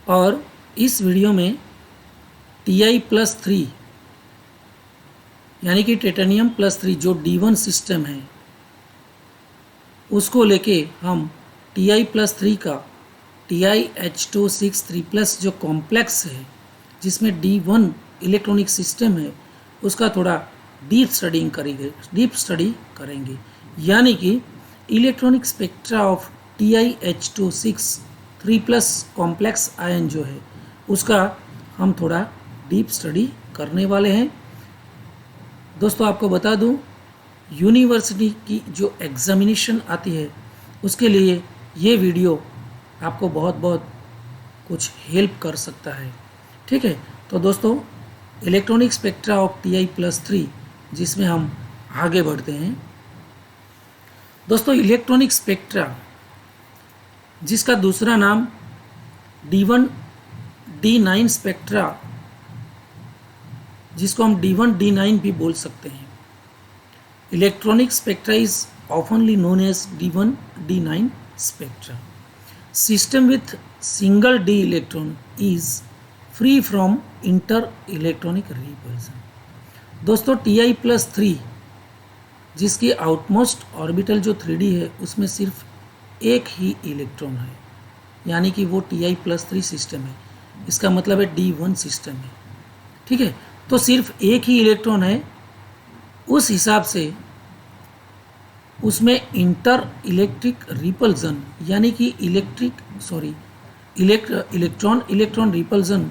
और इस वीडियो में Ti+3 यानी कि Titanium+3 जो D1 सिस्टम है उसको लेके हम Ti+3 का TiH263+ जो कॉम्प्लेक्स है जिसमें D1 इलेक्ट्रॉनिक सिस्टम है उसका थोड़ा डीप स्टडी करेंगे यानी कि electronic spectra of TiH263+ complex ion जो है उसका हम थोड़ा डीप स्टडी करने वाले हैं। दोस्तों आपको बता दूं यूनिवर्सिटी की जो एग्ज़ामिनेशन आती है उसके लिए ये वीडियो आपको बहुत बहुत कुछ हेल्प कर सकता है। ठीक है, तो दोस्तों इलेक्ट्रॉनिक स्पेक्ट्रा ऑफ Ti+3 जिसमें हम आगे बढ़ते हैं। दोस्तों इलेक्ट्रॉनिक स्पेक्ट्रा जिसका दूसरा नाम D1 D9 स्पेक्ट्रा जिसको हम D1 D9 भी बोल सकते हैं। Electronic spectra is oftenly known as D1 D9 spectra. System with single D electron is free from inter electronic repulsion. दोस्तों Ti+3 जिसकी आउटमोस्ट ऑर्बिटल जो 3D है उसमें सिर्फ एक ही इलेक्ट्रॉन है यानी कि वो Ti+3 सिस्टम है, इसका मतलब है D1 सिस्टम है। ठीक है, तो सिर्फ एक ही इलेक्ट्रॉन है, उस हिसाब से उसमें इंटर इलेक्ट्रिक रिपल्सन यानी कि इलेक्ट्रॉन रिपल्सन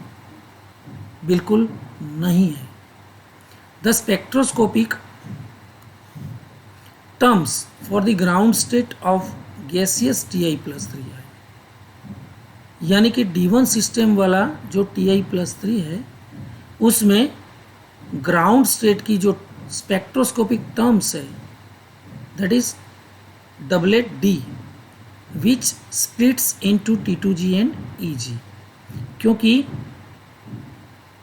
बिल्कुल नहीं है। The spectroscopic terms for the ground state of gaseous Ti+3 है यानी कि D1 सिस्टम वाला जो Ti+3 है उसमें ग्राउंड स्टेट की जो स्पेक्ट्रोस्कोपिक टर्म्स है that is doublet D which splits into T2g and Eg। क्योंकि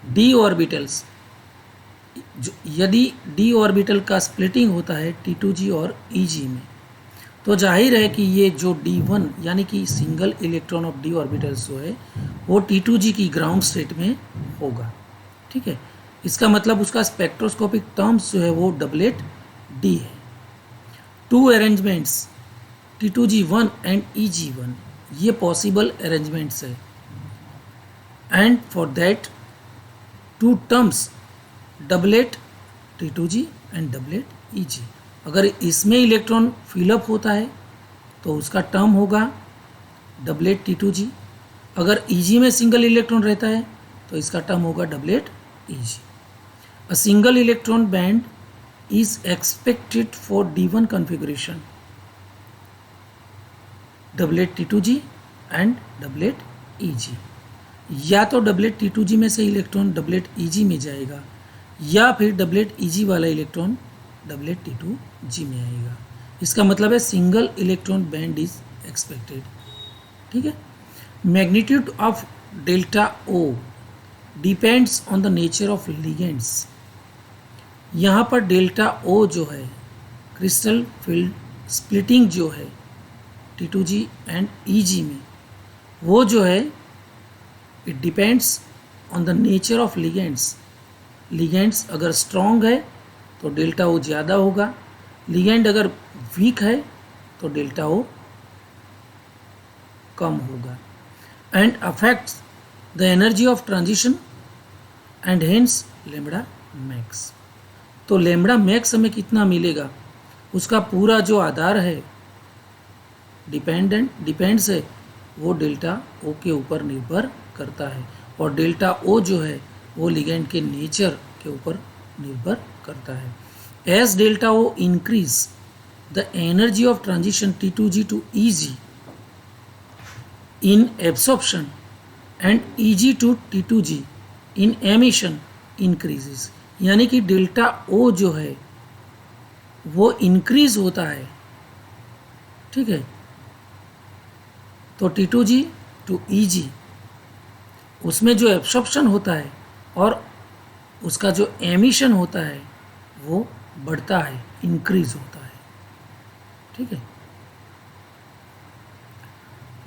D ऑर्बिटल्स यदि D ऑर्बिटल का स्प्लिटिंग होता है T2g और Eg में तो जाहिर है कि ये जो D1 यानी कि single electron of D orbitals जो है वो T2g की ग्राउंड स्टेट में होगा। ठीक है, इसका मतलब उसका स्पेक्ट्रोस्कोपिक टर्म्स जो है वो डबलेट D है। Two arrangements T2g1 and Eg1 ये पॉसिबल अरेंजमेंट्स है and for that two terms doublet T2g and doublet Eg। अगर इसमें इलेक्ट्रॉन फिलअप होता है तो उसका टर्म होगा डबलेट T2g। अगर Eg में सिंगल इलेक्ट्रॉन रहता है तो इसका टर्म होगा doublet Eg। A single electron band is expected for D1 configuration doublet T2g and doublet Eg। या तो डबलेट T2g में से इलेक्ट्रॉन डबलेट Eg में जाएगा या फिर डबलेट Eg वाला इलेक्ट्रॉन डबलेट T2g में आएगा। इसका मतलब है single electron band is expected. ठीक है, magnitude of delta O depends on the nature of ligands. यहाँ पर डेल्टा O जो है क्रिस्टल फील्ड स्प्लिटिंग जो है T2g एंड Eg में वो जो है it depends on the nature of ligands. Ligands अगर स्ट्रॉन्ग है तो डेल्टा O ज़्यादा होगा, लिगेंड अगर वीक है तो डेल्टा O कम होगा and affects the energy of transition and hence lambda max. तो लैम्बडा मैक्स हमें कितना मिलेगा उसका पूरा जो आधार है डिपेंड्स है वो डेल्टा O के ऊपर निर्भर करता है और डेल्टा O जो है वो लिगेंड के नेचर के ऊपर निर्भर करता है। As delta O increase the energy of transition T2g to Eg in absorption and Eg to T2g in emission increases. यानी कि डेल्टा O जो है वो इंक्रीज होता है। ठीक है, तो T2g टू Eg उसमें जो एब्सॉर्प्शन होता है और उसका जो एमिशन होता है वो बढ़ता है, इंक्रीज होता है। ठीक है,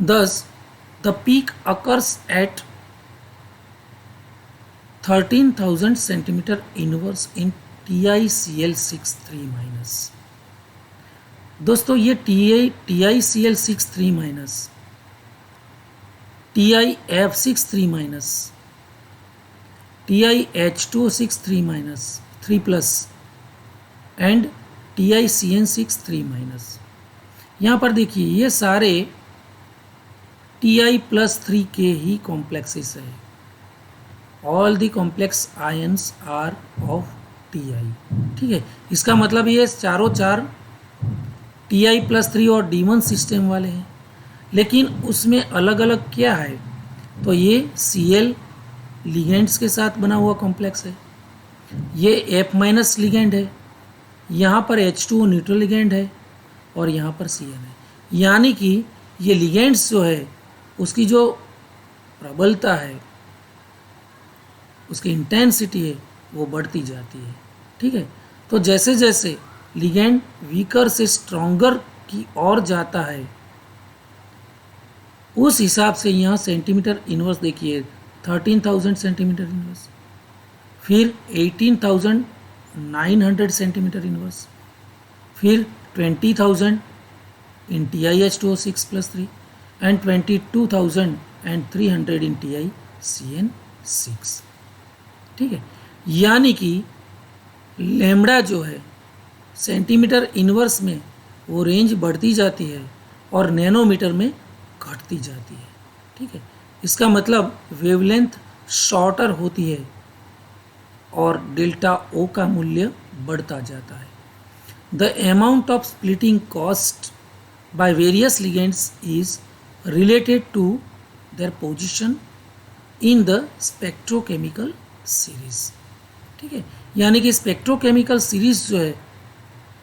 thus the peak occurs at 13,000 centimetre inverse in TiCl63-। दोस्तों ये TiCl63-, TiF63-, TiH2O6 3+ and TiCN6 3-। यहाँ पर देखिए ये सारे Ti+3 के ही कॉम्प्लेक्सेस है। All the complex ions are of Ti। ठीक है, इसका मतलब ये चारों चार Ti+3 और D1 सिस्टम वाले हैं, लेकिन उसमें अलग अलग क्या है, तो ये Cl लिगेंड्स के साथ बना हुआ कॉम्प्लेक्स है, ये F- लिगेंड है, यहाँ पर H2O न्यूट्रल लिगेंड है और यहाँ पर Cl है। यानी कि ये लिगेंड्स जो है उसकी जो प्रबलता है, उसकी इंटेंसिटी है, वो बढ़ती जाती है। ठीक है, तो जैसे जैसे लिगेंड वीकर से स्ट्रॉन्गर की ओर जाता है, उस हिसाब से यहाँ सेंटीमीटर इनवर्स देखिए 13,000 सेंटीमीटर इनवर्स, फिर 18,900 सेंटीमीटर इनवर्स, फिर 20,000 इन TiH2O6+3 एंड 22,300 इन TiCN6। ठीक है, यानी कि लैम्बडा जो है सेंटीमीटर इनवर्स में वो रेंज बढ़ती जाती है और नैनोमीटर में घटती जाती है। ठीक है, इसका मतलब वेवलेंथ शॉर्टर होती है और डेल्टा ओ का मूल्य बढ़ता जाता है। The amount of splitting caused by various ligands is related to their position in the spectrochemical series. ठीक है, यानी कि स्पेक्ट्रोकेमिकल सीरीज जो है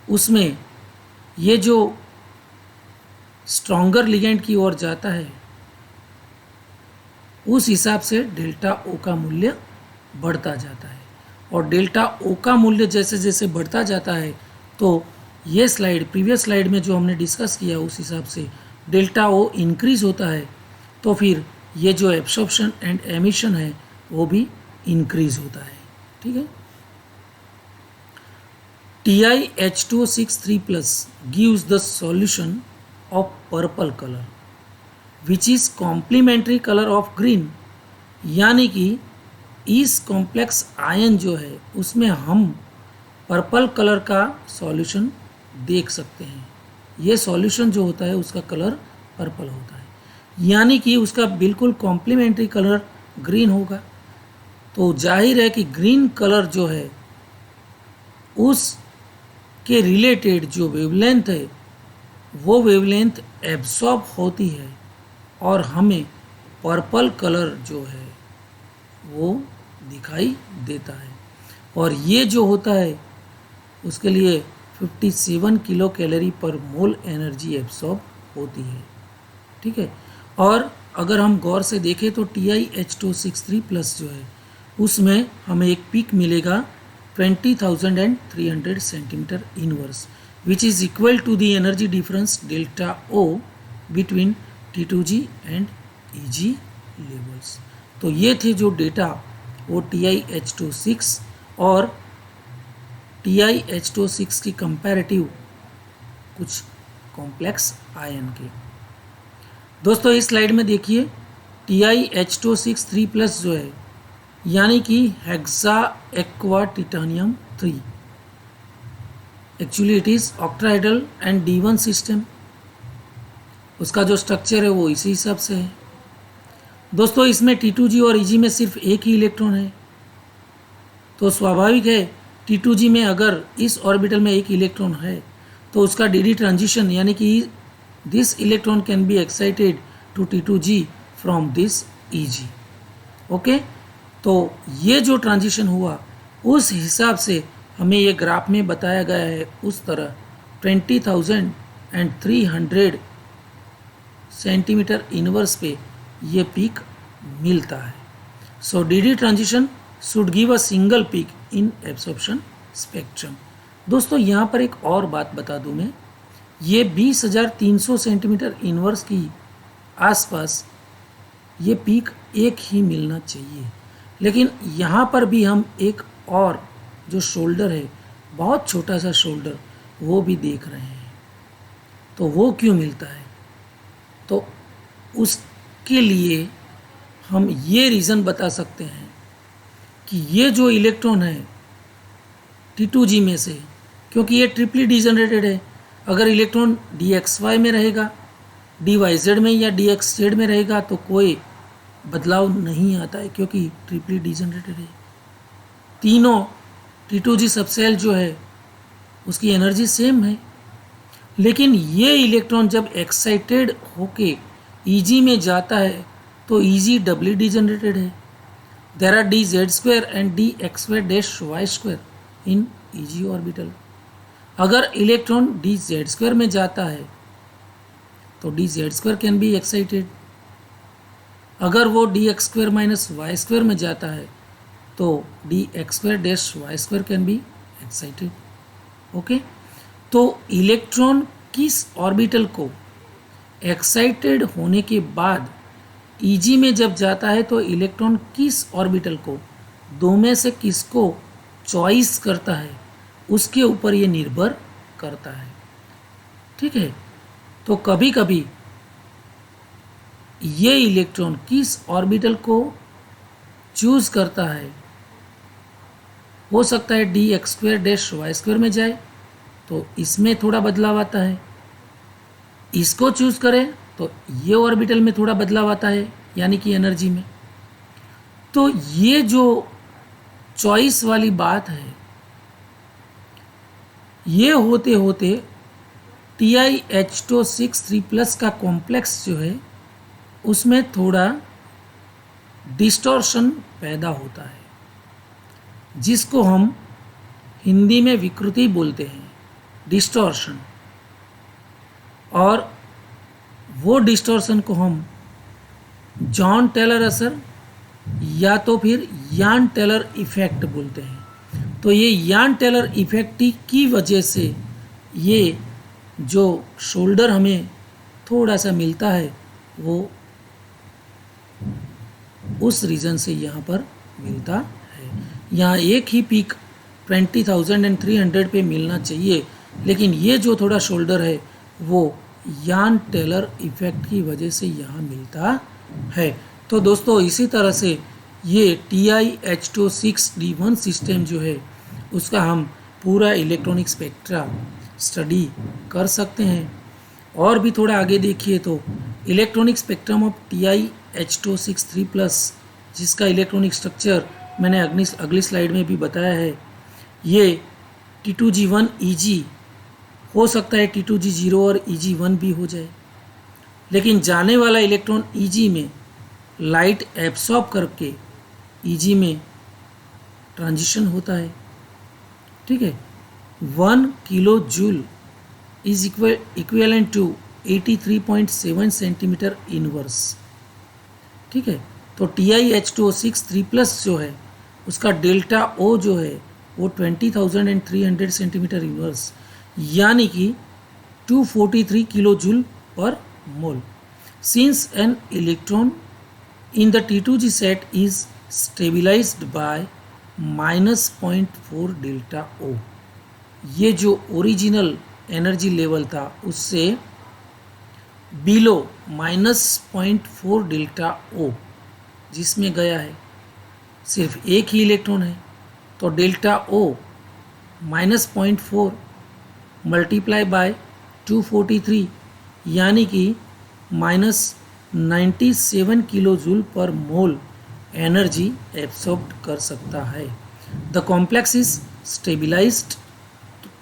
उसमें ये जो स्ट्रॉन्गर लिगेंड की ओर जाता है, उस हिसाब से डेल्टा ओ का मूल्य बढ़ता जाता है, और डेल्टा ओ का मूल्य जैसे जैसे बढ़ता जाता है, तो ये स्लाइड प्रीवियस स्लाइड में जो हमने डिस्कस किया उस हिसाब से डेल्टा ओ इंक्रीज होता है, तो फिर ये जो एब्सॉर्प्शन एंड एमिशन है वो भी इंक्रीज होता है। ठीक है, TiH2O6 3+ gives the solution of purple color which is complementary color of green। यानी कि इस कॉम्प्लेक्स आयन जो है उसमें हम पर्पल कलर का सॉल्यूशन देख सकते हैं। ये सॉल्यूशन जो होता है उसका कलर पर्पल होता है, यानी कि उसका बिल्कुल कॉम्प्लीमेंट्री कलर ग्रीन होगा। तो जाहिर है कि ग्रीन कलर जो है उस के रिलेटेड जो वेवलेंथ है वो वेवलेंथ एब्सॉर्ब होती है और हमें पर्पल कलर जो है वो दिखाई देता है, और ये जो होता है उसके लिए 57 किलो कैलोरी पर मोल एनर्जी एब्सॉर्ब होती है। ठीक है, और अगर हम गौर से देखें तो TiH2O6 3+ जो है उसमें हमें एक पीक मिलेगा 20,300 centimetre inverse, which is equal to the energy difference delta O between T2G and EG levels। तो ये थे जो डेटा वो TiH2O6 और TiH2O6 की कंपैरेटिव कुछ कॉम्प्लेक्स आयन के। दोस्तों इस स्लाइड में देखिए TiH2O6 3+ जो है यानी कि hexa aqua titanium 3, actually it is octahedral and D1 system. उसका जो स्ट्रक्चर है वो इसी हिसाब से है। दोस्तों इसमें T2G और EG में सिर्फ एक ही इलेक्ट्रॉन है, तो स्वाभाविक है T2G में अगर इस ऑर्बिटल में एक इलेक्ट्रॉन है तो उसका DD ट्रांजिशन यानी कि this electron can be excited to T2G from this EG। Okay, तो ये जो ट्रांजिशन हुआ उस हिसाब से हमें ये ग्राफ में बताया गया है उस तरह 20,300 सेंटीमीटर इनवर्स पे ये पीक मिलता है। सो DD transition should give a single peak in absorption spectrum. दोस्तों यहाँ पर एक और बात बता दूँ मैं, ये 20,300 सेंटीमीटर इनवर्स की आसपास ये पीक एक ही मिलना चाहिए, लेकिन यहाँ पर भी हम एक और जो शोल्डर है, बहुत छोटा सा शोल्डर, वो भी देख रहे हैं। तो वो क्यों मिलता है? तो उसके लिए हम ये रीज़न बता सकते हैं कि ये जो इलेक्ट्रॉन है T2G में से, क्योंकि ये ट्रिपली डिजनरेटेड है, अगर इलेक्ट्रॉन DXY में रहेगा, DYZ में या DXZ में रहेगा तो कोई बदलाव नहीं आता है, क्योंकि ट्रिपली डिजनरेटेड है। तीनों T2G सबसेल जो है उसकी एनर्जी सेम है। लेकिन ये इलेक्ट्रॉन जब एक्साइटेड होके EG में जाता है तो EG डबली डिजनरेटेड है। There are DZ² and DX² in EG orbital. अगर इलेक्ट्रॉन DZ² में जाता है तो DZ² कैन बी एक्साइटेड। अगर वो DX² - Y² में जाता है तो DX² - Y² can be excited. Okay, तो इलेक्ट्रॉन किस ऑर्बिटल को एक्साइटेड होने के बाद EG में जब जाता है तो इलेक्ट्रॉन किस ऑर्बिटल को, दो में से किसको चॉइस करता है, उसके ऊपर ये निर्भर करता है। ठीक है, तो कभी कभी ये इलेक्ट्रॉन किस ऑर्बिटल को चूज करता है, हो सकता है DX² - Y² में जाए तो इसमें थोड़ा बदलाव आता है, इसको चूज करें तो ये ऑर्बिटल में थोड़ा बदलाव आता है, यानी कि एनर्जी में। तो ये जो चॉइस वाली बात है, ये होते होते TiH263+ का कॉम्प्लेक्स जो है उसमें थोड़ा डिस्टॉर्शन पैदा होता है, जिसको हम हिंदी में विकृति बोलते हैं, डिस्टॉर्शन। और वो डिस्टॉर्शन को हम जॉन टेलर असर या तो फिर यान टेलर इफेक्ट बोलते हैं। तो ये यान टेलर इफेक्ट की वजह से ये जो शोल्डर हमें थोड़ा सा मिलता है वो उस रीज़न से यहाँ पर मिलता है। यहाँ एक ही पीक 20,300 पे मिलना चाहिए, लेकिन ये जो थोड़ा शोल्डर है वो यान टेलर इफेक्ट की वजह से यहाँ मिलता है। तो दोस्तों इसी तरह से ये TiH263 सिस्टम जो है उसका हम पूरा इलेक्ट्रॉनिक स्पेक्ट्रा स्टडी कर सकते हैं। और भी थोड़ा आगे देखिए तो इलेक्ट्रॉनिक स्पेक्ट्रम ऑफ TiH263+, जिसका इलेक्ट्रॉनिक स्ट्रक्चर मैंने अगली स्लाइड में भी बताया है, ये T2G1 EG हो सकता है, T2G0 और EG1 भी हो जाए, लेकिन जाने वाला इलेक्ट्रॉन EG में लाइट एब्सॉर्ब करके EG में ट्रांजिशन होता है। ठीक है, 1 kilo joule is equivalent to 83.7 centimetre inverse. ठीक है, तो TiH263+ जो है उसका डेल्टा O जो है वो 20,300 सेंटीमीटर इनवर्स, यानी कि 243 kilo joule per mole. Since an electron in the T2G set is stabilized by -0.4 delta O, ये जो ओरिजिनल एनर्जी लेवल था उससे बिलो -0.4 डेल्टा O जिसमें गया है, सिर्फ एक ही इलेक्ट्रॉन है, तो डेल्टा O -0.4 मल्टीप्लाई बाय 243 यानी कि -97 किलो जूल पर मोल एनर्जी एब्सॉर्ब कर सकता है। The complex is stabilized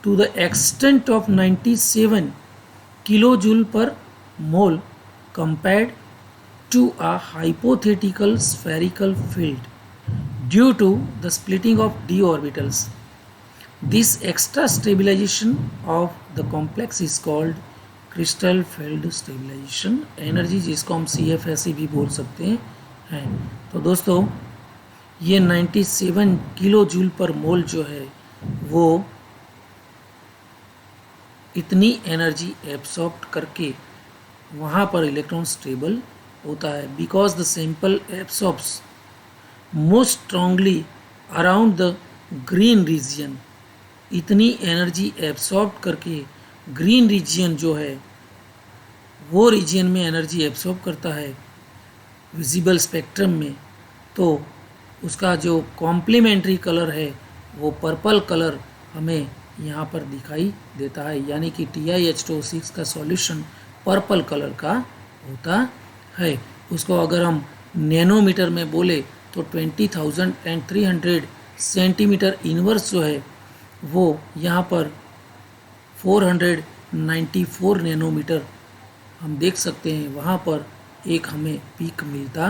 to the extent of 97 kilo joule per mole compared to a hypothetical spherical field due to the splitting of d orbitals. This extra stabilization of the complex is called crystal field stabilization energy, जिसको हम CF ऐसे भी बोल सकते हैं। तो दोस्तों ये 97 किलो जूल पर मोल जो है वो इतनी एनर्जी एब्सॉर्ब करके वहाँ पर इलेक्ट्रॉन स्टेबल होता है, because the sample absorbs most strongly around the green region, इतनी एनर्जी एब्सॉर्ब करके ग्रीन रीजन जो है वो रीजन में एनर्जी एब्सॉर्ब करता है विजिबल स्पेक्ट्रम में, तो उसका जो कॉम्प्लीमेंट्री कलर है वो पर्पल कलर हमें यहाँ पर दिखाई देता है, यानी कि TiH2O6 का सॉल्यूशन पर्पल कलर का होता है। उसको अगर हम नैनोमीटर में बोले तो 20,300 सेंटीमीटर इनवर्स जो है वो यहाँ पर 494 नैनोमीटर हम देख सकते हैं, वहाँ पर एक हमें पीक मिलता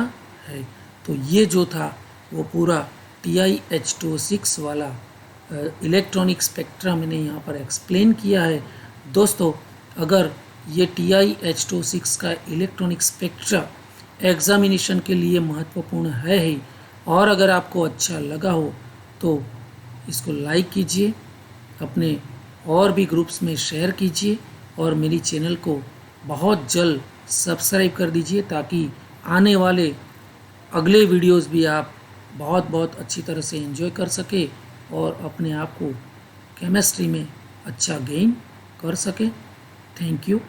है। तो ये जो था वो पूरा TiH2O6 वाला इलेक्ट्रॉनिक स्पेक्ट्रा मैंने यहाँ पर एक्सप्लेन किया है। दोस्तों, अगर ये TiH2O6 का इलेक्ट्रॉनिक स्पेक्ट्रा एग्जामिनेशन के लिए महत्वपूर्ण है ही, और अगर आपको अच्छा लगा हो तो इसको लाइक कीजिए, अपने और भी ग्रुप्स में शेयर कीजिए और मेरी चैनल को बहुत जल्द सब्सक्राइब कर दीजिए, ताकि आने वाले अगले वीडियोस भी आप बहुत अच्छी तरह से एंजॉय कर सके और अपने आप को केमिस्ट्री में अच्छा गेन कर सके। Thank you.